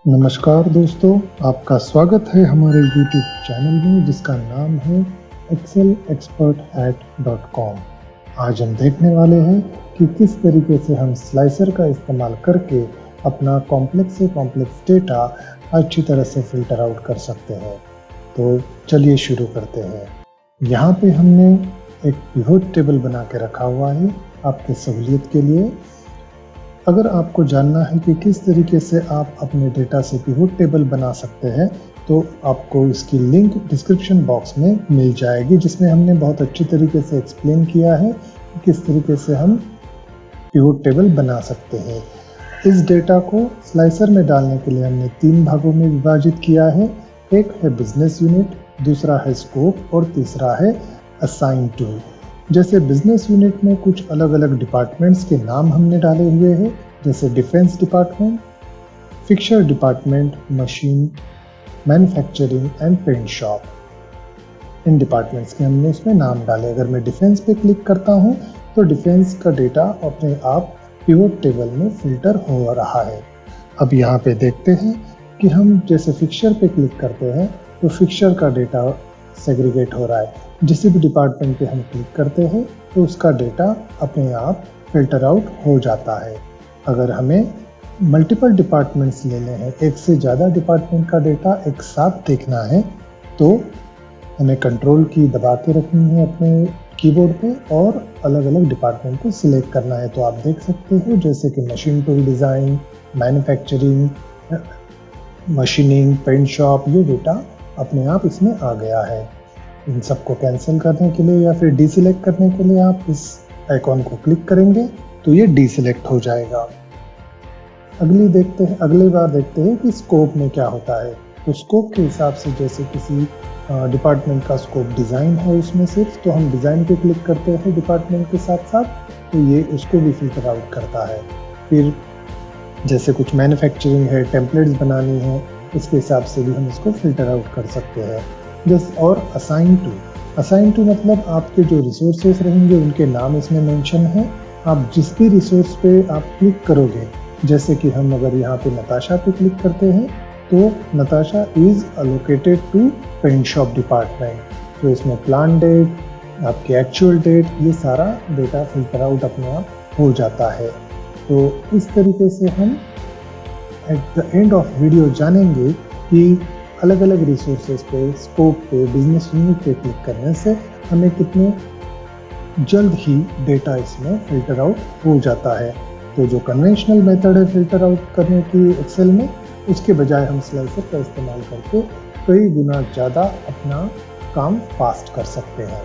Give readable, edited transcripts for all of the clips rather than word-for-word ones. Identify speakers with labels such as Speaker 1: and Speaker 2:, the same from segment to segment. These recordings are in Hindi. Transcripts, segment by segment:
Speaker 1: नमस्कार दोस्तों, आपका स्वागत है हमारे YouTube चैनल में जिसका नाम है excelexperthack.com। आज हम देखने वाले हैं कि किस तरीके से हम स्लाइसर का इस्तेमाल करके अपना कॉम्प्लेक्स से कॉम्प्लेक्स डेटा अच्छी तरह से फिल्टर आउट कर सकते हैं। तो चलिए शुरू करते हैं। यहाँ पे हमने एक पिवोट टेबल बना के रखा हुआ है आपके सहूलियत के लिए। अगर आपको जानना है कि किस तरीके से आप अपने डेटा से पिवोट टेबल बना सकते हैं तो आपको इसकी लिंक डिस्क्रिप्शन बॉक्स में मिल जाएगी, जिसमें हमने बहुत अच्छी तरीके से एक्सप्लेन किया है कि किस तरीके से हम पिवोट टेबल बना सकते हैं। इस डेटा को स्लाइसर में डालने के लिए हमने 3 भागों में विभाजित किया है। एक है बिजनेस यूनिट, दूसरा है स्कोप और तीसरा है असाइन टू। जैसे बिजनेस यूनिट में कुछ अलग अलग डिपार्टमेंट्स के नाम हमने डाले हुए हैं, जैसे defence department, fixer department, machine, manufacturing and paint shop. इन डिपार्टमेंट्स के हमने उसमें नाम डाले। अगर मैं डिफेंस पे क्लिक करता हूँ तो डिफेंस का डेटा अपने आप पिवोट टेबल में फिल्टर हो रहा है। अब यहाँ पे देखते हैं कि हम जैसे फिक्सर पे क्लिक करते हैं तो फिक्सर का डेटा सेग्रीगेट हो रहा है। जिस भी डिपार्टमेंट पे हम क्लिक करते हैं तो उसका डेटा अपने आप फिल्टर आउट हो जाता है। अगर हमें मल्टीपल डिपार्टमेंट्स लेने हैं, एक से ज़्यादा डिपार्टमेंट का डेटा एक साथ देखना है, तो हमें कंट्रोल की दबा के रखनी है अपने कीबोर्ड पे और अलग अलग डिपार्टमेंट को सिलेक्ट करना है। तो आप देख सकते हो जैसे कि machine tool design, manufacturing, machining, paint shop, data डेटा अपने आप इसमें आ गया है। इन सबको कैंसिल करने के लिए या फिर डीसिलेक्ट करने के लिए आप इस आइकॉन को क्लिक करेंगे तो ये डीसिलेक्ट हो जाएगा। अगली बार देखते हैं कि स्कोप में क्या होता है। तो स्कोप के हिसाब से जैसे किसी डिपार्टमेंट का स्कोप डिज़ाइन है उसमें सिर्फ, तो हम डिज़ाइन पे क्लिक करते हैं डिपार्टमेंट के साथ साथ, तो ये उसको भी फिल्टर आउट करता है। फिर जैसे कुछ मैन्युफैक्चरिंग है, टेम्पलेट्स बनानी है, इसके हिसाब से भी हम इसको फिल्टर आउट कर सकते हैं। और असाइन टू मतलब आपके जो रिसोर्सेस रहेंगे उनके नाम इसमें मेंशन है। आप जिस भी रिसोर्स पे आप क्लिक करोगे, जैसे कि हम अगर यहाँ पे नताशा पे क्लिक करते हैं तो Natasha is allocated to paint shop department. तो इसमें प्लान डेट, आपकी एक्चुअल डेट, ये सारा डेटा फिल्टर आउट अपने आप हो जाता है। तो इस तरीके से हम at the end of video जानेंगे कि अलग अलग रिसोर्सेज पे, स्कोप पे, बिजनेस यूनिट पे क्लिक करने से हमें कितने जल्द ही डेटा इसमें फिल्टर आउट हो जाता है। तो जो कन्वेंशनल मेथड है फिल्टर आउट करने की एक्सेल में, उसके बजाय हम स्लाइसर का इस्तेमाल करके कई गुना ज़्यादा अपना काम फास्ट कर सकते हैं।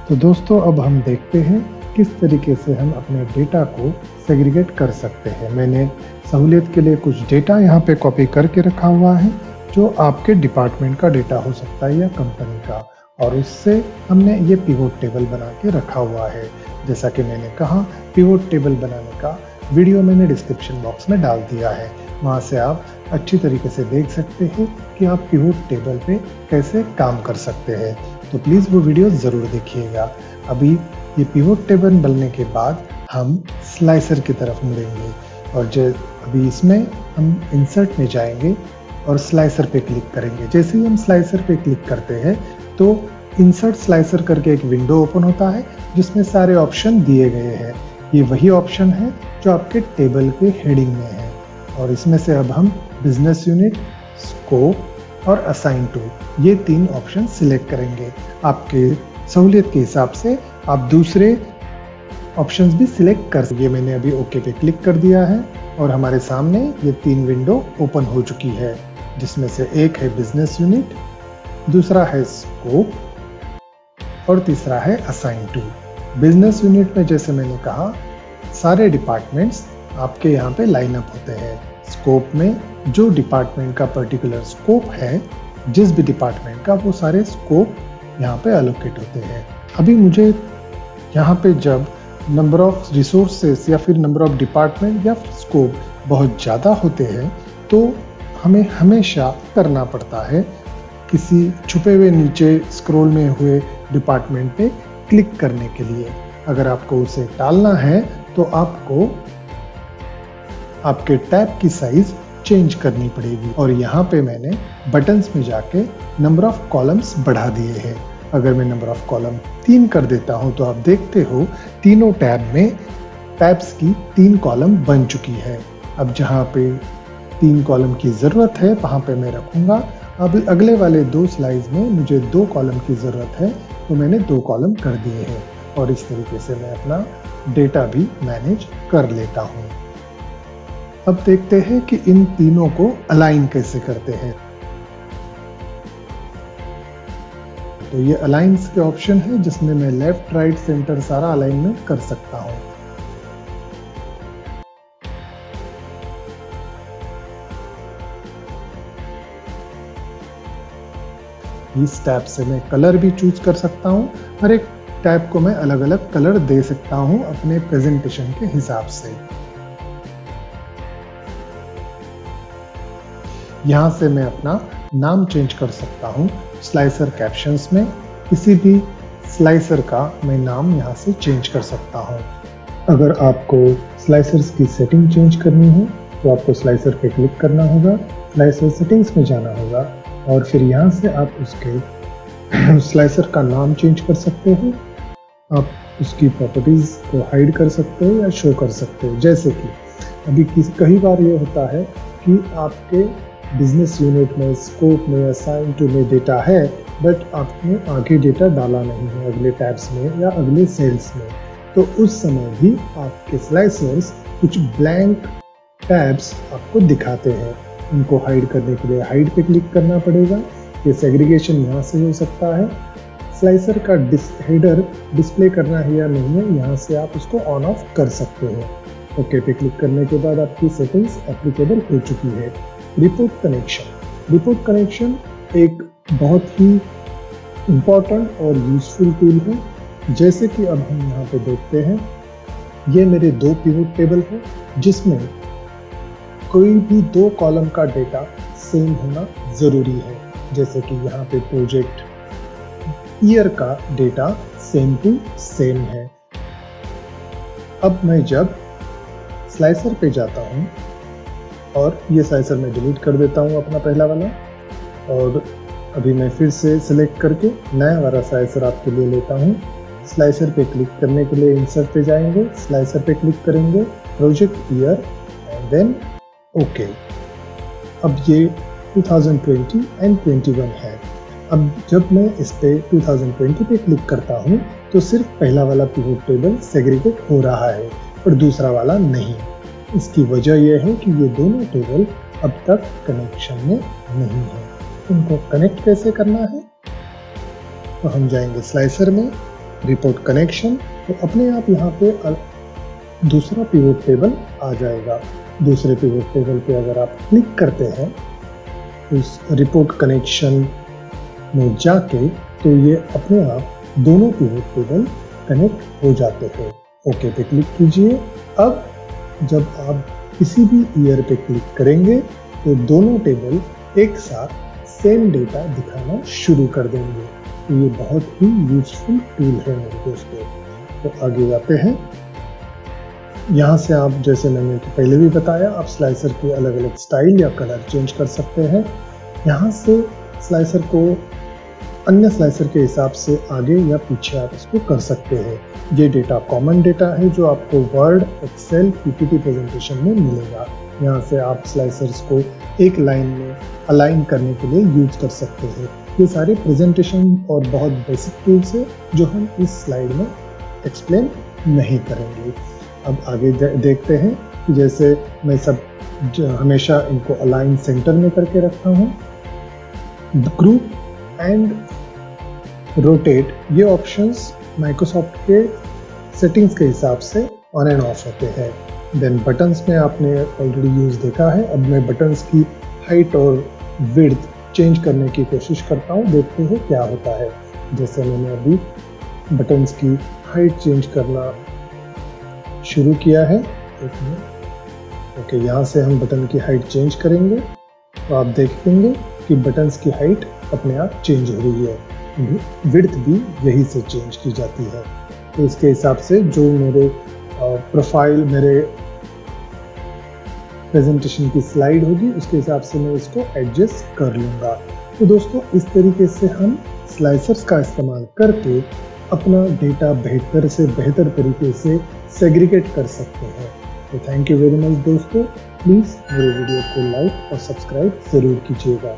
Speaker 1: तो दोस्तों अब हम देखते हैं किस तरीके से हम अपने डेटा को सेग्रीगेट कर सकते हैं। मैंने सहूलियत के लिए कुछ डेटा यहाँ पे कॉपी करके रखा हुआ है जो आपके डिपार्टमेंट का डेटा हो सकता है या कंपनी का, और उससे हमने ये पिवोट टेबल बना के रखा हुआ है। जैसा कि मैंने कहा, पिवोट टेबल बनाने का वीडियो मैंने डिस्क्रिप्शन बॉक्स में डाल दिया है। वहाँ से आप अच्छी तरीके से देख सकते हैं कि आप पिवोट टेबल पे कैसे काम कर सकते हैं। तो प्लीज़ वो वीडियो ज़रूर देखिएगा। अभी ये पिवोट टेबल बनने के बाद हम स्लाइसर की तरफ मुड़ेंगे और अभी इसमें हम इंसर्ट में जाएंगे और स्लाइसर पे क्लिक करेंगे। जैसे ही हम स्लाइसर पे क्लिक करते हैं तो इंसर्ट स्लाइसर करके एक विंडो ओपन होता है जिसमें सारे ऑप्शन दिए गए हैं। ये वही ऑप्शन है जो आपके टेबल के हेडिंग में है, और इसमें से अब हम बिजनेस यूनिट, स्कोप और असाइन टू, ये 3 ऑप्शन सिलेक्ट करेंगे। आपके सहूलियत के हिसाब से आप दूसरे ऑप्शंस भी सिलेक्ट कर सकते हैं। मैंने अभी ओके पे क्लिक कर दिया है और हमारे सामने ये 3 विंडो ओपन हो चुकी है, जिसमें से एक है बिजनेस यूनिट, दूसरा है स्कोप और तीसरा है असाइन टू। बिजनेस यूनिट में जैसे मैंने कहा, सारे डिपार्टमेंट्स आपके यहाँ पे लाइन अप होते हैं। स्कोप में जो डिपार्टमेंट का पर्टिकुलर स्कोप है, जिस भी डिपार्टमेंट का, वो सारे स्कोप यहाँ पे एलोकेट होते हैं। अभी मुझे यहाँ पे जब नंबर ऑफ रिसोर्सेस या फिर नंबर ऑफ डिपार्टमेंट या फिर स्कोप बहुत ज़्यादा होते हैं तो हमें हमेशा करना पड़ता है किसी छुपे हुए नीचे स्क्रॉल में हुए डिपार्टमेंट पे क्लिक करने के लिए। अगर आपको उसे टालना है तो आपको आपके टैब की साइज चेंज करनी पड़ेगी। और यहाँ पे मैंने बटन्स में जाके नंबर ऑफ कॉलम्स बढ़ा दिए हैं। अगर मैं नंबर ऑफ कॉलम 3 कर देता हूँ तो आप देखते हो तीनों टैब में टैब्स की 3 कॉलम बन चुकी है। अब जहाँ पे 3 कॉलम की ज़रूरत है वहाँ पे मैं रखूँगा। अब अगले वाले 2 स्लाइड्स में मुझे 2 कॉलम की ज़रूरत है तो मैंने 2 कॉलम कर दिए हैं और इस तरीके से मैं अपना डेटा भी मैनेज कर लेता हूँ। अब देखते हैं कि इन तीनों को अलाइन कैसे करते हैं। तो ये अलाइंस के ऑप्शन है जिसमें मैं लेफ्ट राइट सेंटर सारा अलाइनमेंट कर सकता हूँ। इस टैब से मैं कलर भी चूज कर सकता हूँ। हर एक टैब को मैं अलग अलग कलर दे सकता हूँ अपने प्रेजेंटेशन के हिसाब से। यहाँ से मैं अपना नाम चेंज कर सकता हूँ। स्लाइसर कैप्शंस में किसी भी स्लाइसर का मैं नाम यहाँ से चेंज कर सकता हूँ। अगर आपको स्लाइसर्स की सेटिंग चेंज करनी है तो आपको स्लाइसर पे क्लिक करना होगा, स्लाइसर सेटिंग्स में जाना होगा और फिर यहाँ से आप उसके स्लाइसर का नाम चेंज कर सकते हो। आप उसकी प्रॉपर्टीज को हाइड कर सकते हो या शो कर सकते हो। जैसे कि अभी कई बार ये होता है कि आपके बिजनेस यूनिट में, स्कोप में, असाइन टू में डेटा है बट आपने आगे डेटा डाला नहीं है अगले टैब्स में या अगले सेल्स में, तो उस समय भी आपके स्लाइसर्स कुछ ब्लैंक टैब्स आपको दिखाते हैं। उनको हाइड करने के लिए हाइड पे क्लिक करना पड़ेगा। ये सेग्रीगेशन यहाँ से हो सकता है। स्लाइसर का हेडर डिस्प्ले करना है या नहीं है, यहाँ से आप उसको ऑन ऑफ कर सकते हो। ओके पे क्लिक करने के बाद आपकी सेटिंग्स एप्लीकेबल हो चुकी है। रिपोर्ट कनेक्शन एक बहुत ही इम्पोर्टेंट और यूजफुल टूल है। जैसे कि अब हम यहाँ पे देखते हैं, ये मेरे 2 पिवट टेबल है जिसमें कोई भी 2 कॉलम का डेटा सेम होना जरूरी है। जैसे कि यहाँ पे प्रोजेक्ट ईयर का डेटा सेम टू सेम है। अब मैं जब स्लाइसर पे जाता हूँ और ये स्लाइसर मैं डिलीट कर देता हूँ अपना पहला वाला, और अभी मैं फिर से सिलेक्ट करके नया वाला स्लाइसर आपके लिए लेता हूँ। स्लाइसर पे क्लिक करने के लिए इंसर्ट पे जाएंगे, स्लाइसर पे क्लिक करेंगे, project year and then okay. अब ये 2020 एंड 21 है। अब जब मैं इस पे 2020 पे क्लिक करता हूँ तो सिर्फ पहला वाला पिवट टेबल सेग्रीगेट हो रहा है और दूसरा वाला नहीं। इसकी वजह यह है कि ये दोनों टेबल अब तक कनेक्शन में नहीं है। इनको कनेक्ट कैसे करना है, तो हम जाएंगे स्लाइसर में, रिपोर्ट कनेक्शन, तो अपने आप यहाँ पे दूसरा पिवट टेबल आ जाएगा। दूसरे पिवट टेबल पे अगर आप क्लिक करते हैं उस रिपोर्ट कनेक्शन में जाके तो ये अपने आप दोनों पिवट टेबल कनेक्ट हो जाते हैं। ओके पे क्लिक कीजिए। अब जब आप किसी भी ईयर पे क्लिक करेंगे तो दोनों टेबल एक साथ सेम डेटा दिखाना शुरू कर देंगे। तो ये बहुत ही यूजफुल टूल है मेरे दोस्तों। तो आगे जाते हैं। यहाँ से आप, जैसे मैंने पहले भी बताया, आप स्लाइसर के अलग अलग स्टाइल या कलर चेंज कर सकते हैं। यहाँ से स्लाइसर को अन्य स्लाइसर के हिसाब से आगे या पीछे आप इसको कर सकते हैं। ये डेटा कॉमन डेटा है जो आपको वर्ड, एक्सेल, पीपीटी प्रेजेंटेशन में मिलेगा। यहाँ से आप स्लाइसर्स को एक लाइन में अलाइन करने के लिए यूज कर सकते हैं। ये सारे प्रेजेंटेशन और बहुत बेसिक टूल्स है जो हम इस स्लाइड में एक्सप्लेन नहीं करेंगे। अब आगे देखते हैं कि जैसे मैं सब हमेशा इनको अलाइन सेंटर में करके रखता हूँ। ग्रुप एंड रोटेट ये ऑप्शंस माइक्रोसॉफ्ट के सेटिंग्स के हिसाब से ऑन एंड ऑफ होते हैं। देन बटन्स में आपने ऑलरेडी यूज देखा है। अब मैं बटन्स की हाइट और विड्थ चेंज करने की कोशिश करता हूँ, देखते हैं क्या होता है। जैसे मैंने अभी बटन्स की हाइट चेंज करना शुरू किया है। एक मिनट। ओके, यहाँ से हम बटन की हाइट चेंज करेंगे तो आप देखेंगे कि बटन्स की हाइट अपने आप चेंज हो रही है। विड्थ भी यही से चेंज की जाती है। तो इसके हिसाब से जो मेरे प्रोफाइल, मेरे प्रेजेंटेशन की स्लाइड होगी उसके हिसाब से मैं इसको एडजस्ट कर लूँगा। तो दोस्तों इस तरीके से हम स्लाइसर्स का इस्तेमाल करके अपना डेटा बेहतर से बेहतर तरीके से सेग्रीगेट कर सकते हैं। तो थैंक यू वेरी मच दोस्तों, प्लीज़ मेरे वीडियो को लाइक और सब्सक्राइब ज़रूर कीजिएगा।